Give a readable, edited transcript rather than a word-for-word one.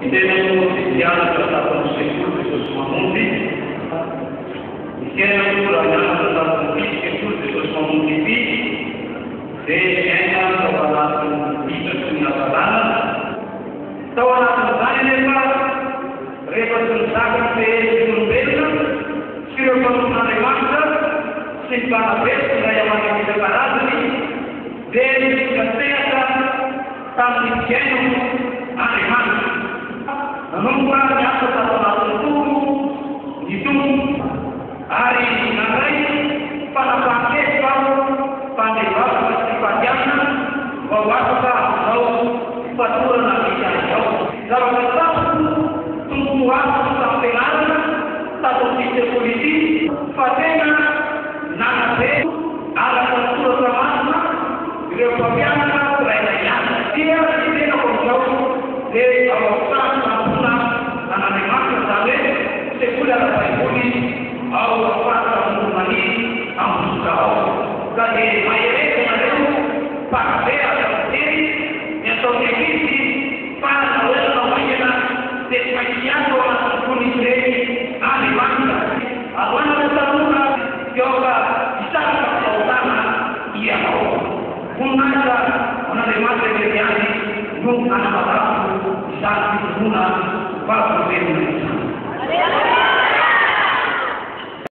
Entendendo cristiano trattato un secondo su sua monti, insieme a una trattato un secondo su sua monti, se entra trattato un vita su una salana, stava la nella representazione per un bello, si ricorda una rimasta, si fa la festa, la chiamata separati, deve la terra, tanto insieme a rimasta. Non guarda atto stato tu di tu hari nangai pada pakai pandai waktu sifatnya bahwa tahu patur nanti jauh kalau kita tunggu waktu sampai lama satu titik politik fatena nase ala patur sama dia pakai lainnya dia tidak jauh dari awal sekolah apa ini? Awak apa mani? Amu tahu. Jadi mayat yang ada itu pakai ada diri yang terjadi pada awal mayat sepanjang orang kulit ini ada mana? Awan terbuka juga bisa terutama ia tahu. Mengajar orang dewasa terjadi belum anak-anak bisa diguna para